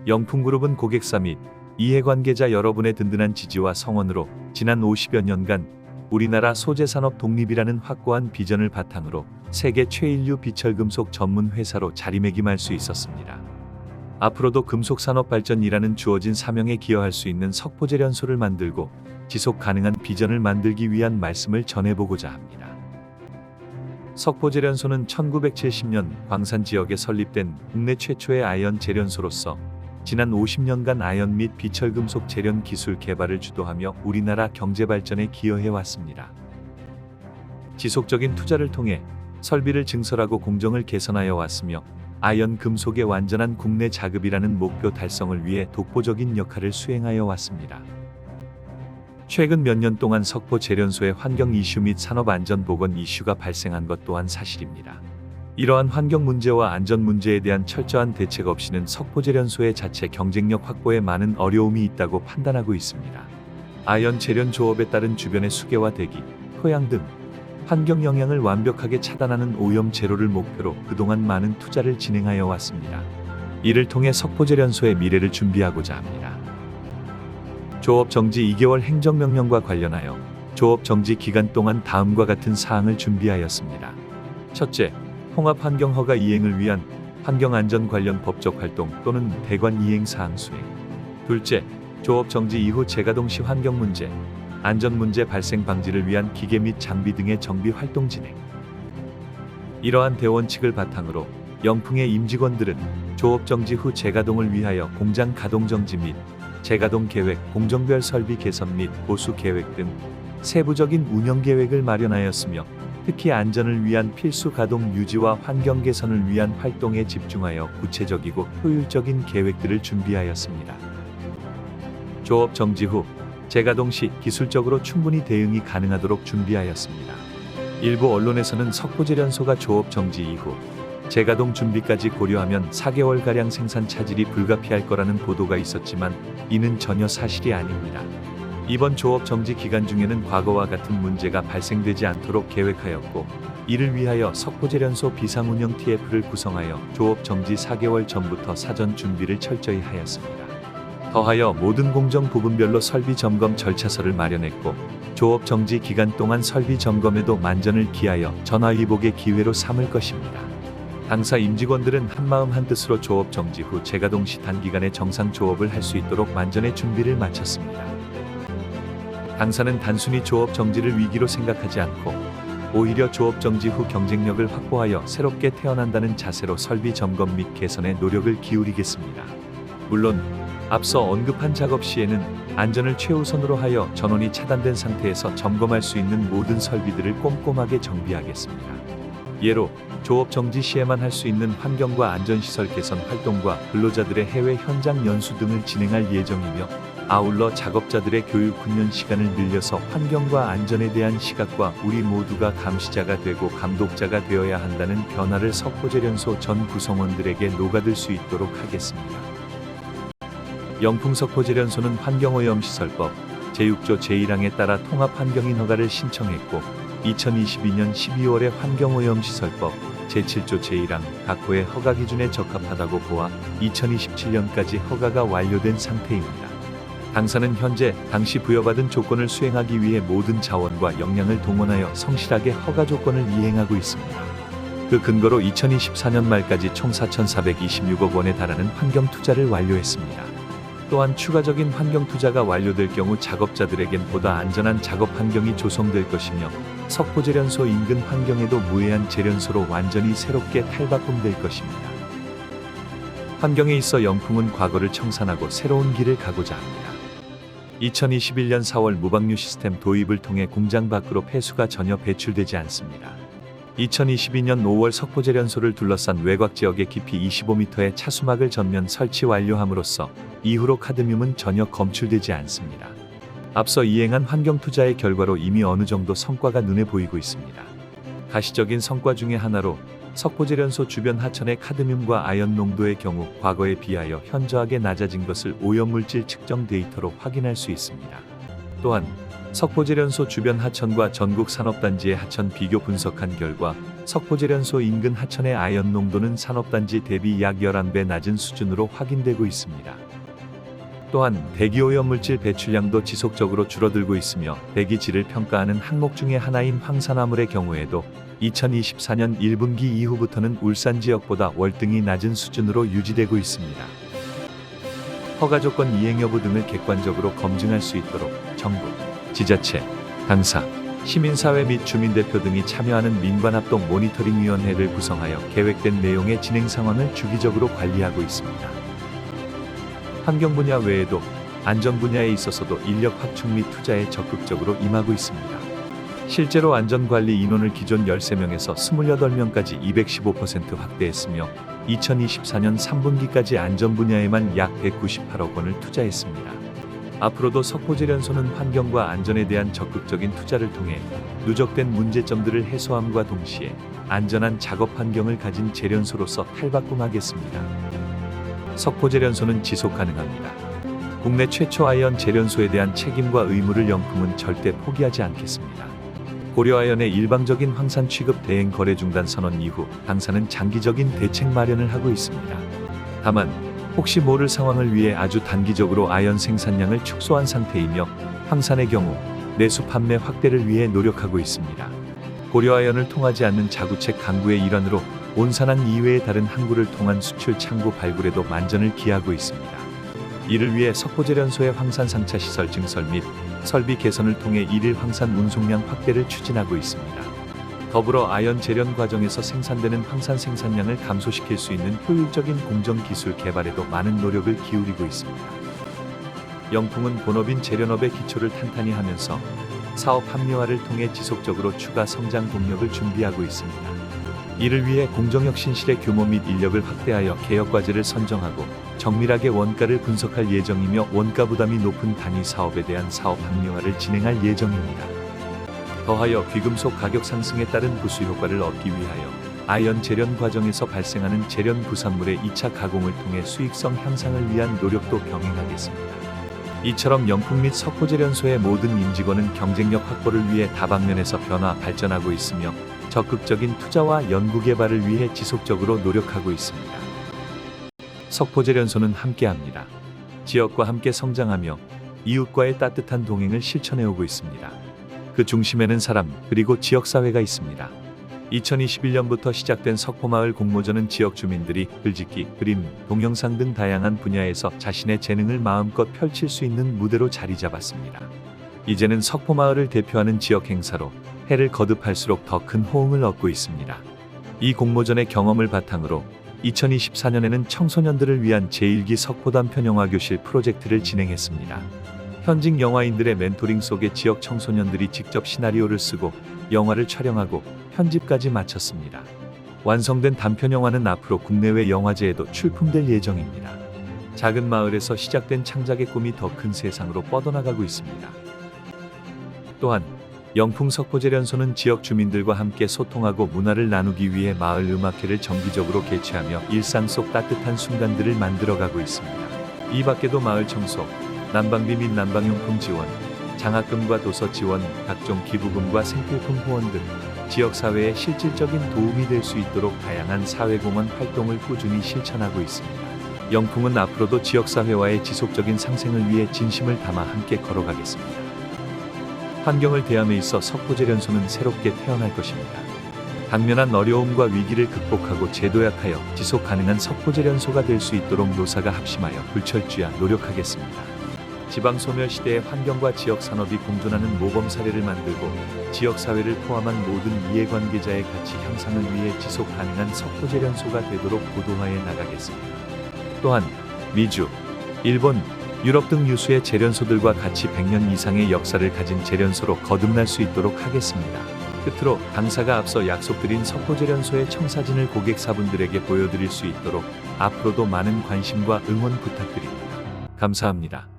영풍그룹은 고객사 및 이해관계자 여러분의 든든한 지지와 성원으로 지난 50여 년간 우리나라 소재산업 독립이라는 확고한 비전을 바탕으로 세계 최인류 비철금속 전문 회사로 자리매김할 수 있었습니다. 앞으로도 금속산업 발전이라는 주어진 사명에 기여할 수 있는 석포제련소를 만들고 지속 가능한 비전을 만들기 위한 말씀을 전해보고자 합니다. 석포제련소는 1970년 광산 지역에 설립된 국내 최초의 아연 제련소로서 지난 50년간 아연 및 비철금속 제련 기술 개발을 주도하며 우리나라 경제 발전에 기여해 왔습니다. 지속적인 투자를 통해 설비를 증설하고 공정을 개선하여 왔으며 아연 금속의 완전한 국내 자급이라는 목표 달성을 위해 독보적인 역할을 수행하여 왔습니다. 최근 몇 년 동안 석포 제련소의 환경 이슈 및 산업 안전 보건 이슈가 발생한 것 또한 사실입니다. 이러한 환경 문제와 안전 문제에 대한 철저한 대책 없이는 석포 제련소의 자체 경쟁력 확보에 많은 어려움이 있다고 판단하고 있습니다. 아연 제련 조업에 따른 주변의 수계와 대기, 토양 등 환경 영향을 완벽하게 차단하는 오염 제로를 목표로 그동안 많은 투자를 진행하여 왔습니다. 이를 통해 석포 제련소의 미래를 준비하고자 합니다. 조업 정지 2개월 행정명령과 관련하여 조업 정지 기간 동안 다음과 같은 사항을 준비하였습니다. 첫째, 통합환경허가 이행을 위한 환경안전 관련 법적 활동 또는 대관 이행사항 수행. 둘째, 조업 정지 이후 재가동 시 환경 문제, 안전 문제 발생 방지를 위한 기계 및 장비 등의 정비 활동 진행. 이러한 대원칙을 바탕으로 영풍의 임직원들은 조업 정지 후 재가동을 위하여 공장 가동 정지 및 재가동 계획, 공정별 설비 개선 및 보수 계획 등 세부적인 운영 계획을 마련하였으며 특히 안전을 위한 필수 가동 유지와 환경 개선을 위한 활동에 집중하여 구체적이고 효율적인 계획들을 준비하였습니다. 조업 정지 후 재가동 시 기술적으로 충분히 대응이 가능하도록 준비하였습니다. 일부 언론에서는 석포제련소가 조업 정지 이후 재가동 준비까지 고려하면 4개월가량 생산 차질이 불가피할 거라는 보도가 있었지만 이는 전혀 사실이 아닙니다. 이번 조업 정지 기간 중에는 과거와 같은 문제가 발생되지 않도록 계획하였고 이를 위하여 석포제련소 비상운영 TF를 구성하여 조업 정지 4개월 전부터 사전 준비를 철저히 하였습니다. 더하여 모든 공정 부분별로 설비 점검 절차서를 마련했고 조업 정지 기간 동안 설비 점검에도 만전을 기하여 전화위복의 기회로 삼을 것입니다. 당사 임직원들은 한마음 한뜻으로 조업 정지 후 재가동 시 단기간에 정상 조업을 할 수 있도록 만전의 준비를 마쳤습니다. 당사는 단순히 조업 정지를 위기로 생각하지 않고 오히려 조업 정지 후 경쟁력을 확보하여 새롭게 태어난다는 자세로 설비 점검 및 개선에 노력을 기울이겠습니다. 물론 앞서 언급한 작업 시에는 안전을 최우선으로 하여 전원이 차단된 상태에서 점검할 수 있는 모든 설비들을 꼼꼼하게 정비하겠습니다. 예로 조업 정지 시에만 할 수 있는 환경과 안전시설 개선 활동과 근로자들의 해외 현장 연수 등을 진행할 예정이며 아울러 작업자들의 교육 훈련 시간을 늘려서 환경과 안전에 대한 시각과 우리 모두가 감시자가 되고 감독자가 되어야 한다는 변화를 석포제련소 전 구성원들에게 녹아들 수 있도록 하겠습니다. 영풍석포제련소는 환경오염시설법 제6조 제1항에 따라 통합환경인 허가를 신청했고 2022년 12월에 환경오염시설법 제7조 제1항 각 호의 허가 기준에 적합하다고 보아 2027년까지 허가가 완료된 상태입니다. 당사는 현재 당시 부여받은 조건을 수행하기 위해 모든 자원과 역량을 동원하여 성실하게 허가 조건을 이행하고 있습니다. 그 근거로 2024년 말까지 총 4,426억 원에 달하는 환경 투자를 완료했습니다. 또한 추가적인 환경 투자가 완료될 경우 작업자들에겐 보다 안전한 작업 환경이 조성될 것이며 석포제련소 인근 환경에도 무해한 제련소로 완전히 새롭게 탈바꿈될 것입니다. 환경에 있어 영풍은 과거를 청산하고 새로운 길을 가고자 합니다. 2021년 4월 무방류 시스템 도입을 통해 공장 밖으로 폐수가 전혀 배출되지 않습니다. 2022년 5월 석포제련소를 둘러싼 외곽 지역의 깊이 25m의 차수막을 전면 설치 완료함으로써 이후로 카드뮴은 전혀 검출되지 않습니다. 앞서 이행한 환경 투자의 결과로 이미 어느 정도 성과가 눈에 보이고 있습니다. 가시적인 성과 중의 하나로 석포제련소 주변 하천의 카드뮴과 아연 농도의 경우 과거에 비하여 현저하게 낮아진 것을 오염물질 측정 데이터로 확인할 수 있습니다. 또한 석포제련소 주변 하천과 전국 산업단지의 하천 비교 분석한 결과 석포제련소 인근 하천의 아연 농도는 산업단지 대비 약 11배 낮은 수준으로 확인되고 있습니다. 또한 대기오염물질 배출량도 지속적으로 줄어들고 있으며 대기질을 평가하는 항목 중의 하나인 황산화물의 경우에도 2024년 1분기 이후부터는 울산 지역보다 월등히 낮은 수준으로 유지되고 있습니다. 허가조건 이행 여부 등을 객관적으로 검증할 수 있도록 정부, 지자체, 당사, 시민사회 및 주민대표 등이 참여하는 민관합동 모니터링위원회를 구성하여 계획된 내용의 진행 상황을 주기적으로 관리하고 있습니다. 환경 분야 외에도 안전 분야에 있어서도 인력 확충 및 투자에 적극적으로 임하고 있습니다. 실제로 안전관리 인원을 기존 13명에서 28명까지 215% 확대했으며 2024년 3분기까지 안전 분야에만 약 198억 원을 투자했습니다. 앞으로도 석포제련소는 환경과 안전에 대한 적극적인 투자를 통해 누적된 문제점들을 해소함과 동시에 안전한 작업 환경을 가진 제련소로서 탈바꿈하겠습니다. 석포제련소는 지속 가능합니다. 국내 최초 아연 제련소에 대한 책임과 의무를 영풍은 절대 포기하지 않겠습니다. 고려아연의 일방적인 황산 취급 대행 거래 중단 선언 이후 당사는 장기적인 대책 마련을 하고 있습니다. 다만 혹시 모를 상황을 위해 아주 단기적으로 아연 생산량을 축소한 상태이며 황산의 경우 내수 판매 확대를 위해 노력하고 있습니다. 고려아연을 통하지 않는 자구책 강구의 일환으로 온산항 이외의 다른 항구를 통한 수출 창구 발굴에도 만전을 기하고 있습니다. 이를 위해 석포제련소의 황산 상차 시설 증설 및 설비 개선을 통해 일일 황산 운송량 확대를 추진하고 있습니다. 더불어 아연 제련 과정에서 생산되는 황산 생산량을 감소시킬 수 있는 효율적인 공정 기술 개발에도 많은 노력을 기울이고 있습니다. 영풍은 본업인 제련업의 기초를 탄탄히 하면서 사업 합리화를 통해 지속적으로 추가 성장 동력을 준비하고 있습니다. 이를 위해 공정혁신실의 규모 및 인력을 확대하여 개혁과제를 선정하고 정밀하게 원가를 분석할 예정이며 원가 부담이 높은 단위 사업에 대한 사업 합리화를 진행할 예정입니다. 더하여 귀금속 가격 상승에 따른 부수 효과를 얻기 위하여 아연 제련 과정에서 발생하는 제련 부산물의 2차 가공을 통해 수익성 향상을 위한 노력도 병행하겠습니다. 이처럼 영풍 및 석포제련소의 모든 임직원은 경쟁력 확보를 위해 다방면에서 변화 발전하고 있으며 적극적인 투자와 연구개발을 위해 지속적으로 노력하고 있습니다. 석포제련소는 함께합니다. 지역과 함께 성장하며 이웃과의 따뜻한 동행을 실천해오고 있습니다. 그 중심에는 사람 그리고 지역사회가 있습니다. 2021년부터 시작된 석포마을 공모전은 지역 주민들이 글짓기, 그림, 동영상 등 다양한 분야에서 자신의 재능을 마음껏 펼칠 수 있는 무대로 자리 잡았습니다. 이제는 석포마을을 대표하는 지역 행사로 해를 거듭할수록 더 큰 호응을 얻고 있습니다. 이 공모전의 경험을 바탕으로 2024년에는 청소년들을 위한 제1기 석포단편 영화교실 프로젝트를 진행했습니다. 현직 영화인들의 멘토링 속에 지역 청소년들이 직접 시나리오를 쓰고 영화를 촬영하고 편집까지 마쳤습니다. 완성된 단편 영화는 앞으로 국내외 영화제에도 출품될 예정입니다. 작은 마을에서 시작된 창작의 꿈이 더 큰 세상으로 뻗어나가고 있습니다. 또한 영풍 석포제련소는 지역 주민들과 함께 소통하고 문화를 나누기 위해 마을 음악회를 정기적으로 개최하며 일상 속 따뜻한 순간들을 만들어가고 있습니다. 이 밖에도 마을 청소, 난방비 및 난방용품 지원, 장학금과 도서 지원, 각종 기부금과 생필품 후원 등 지역사회에 실질적인 도움이 될 수 있도록 다양한 사회공헌 활동을 꾸준히 실천하고 있습니다. 영풍은 앞으로도 지역사회와의 지속적인 상생을 위해 진심을 담아 함께 걸어가겠습니다. 환경을 대함에 있어 석포제련소는 새롭게 태어날 것입니다. 당면한 어려움과 위기를 극복하고 재도약하여 지속 가능한 석포제련소가 될 수 있도록 노사가 합심하여 불철주야 노력하겠습니다. 지방소멸시대의 환경과 지역산업이 공존하는 모범 사례를 만들고 지역사회를 포함한 모든 이해관계자의 가치 향상을 위해 지속 가능한 석포제련소가 되도록 고도화해 나가겠습니다. 또한 미주, 일본, 유럽 등 유수의 제련소들과 같이 100년 이상의 역사를 가진 제련소로 거듭날 수 있도록 하겠습니다. 끝으로 당사가 앞서 약속드린 석포제련소의 청사진을 고객사분들에게 보여드릴 수 있도록 앞으로도 많은 관심과 응원 부탁드립니다. 감사합니다.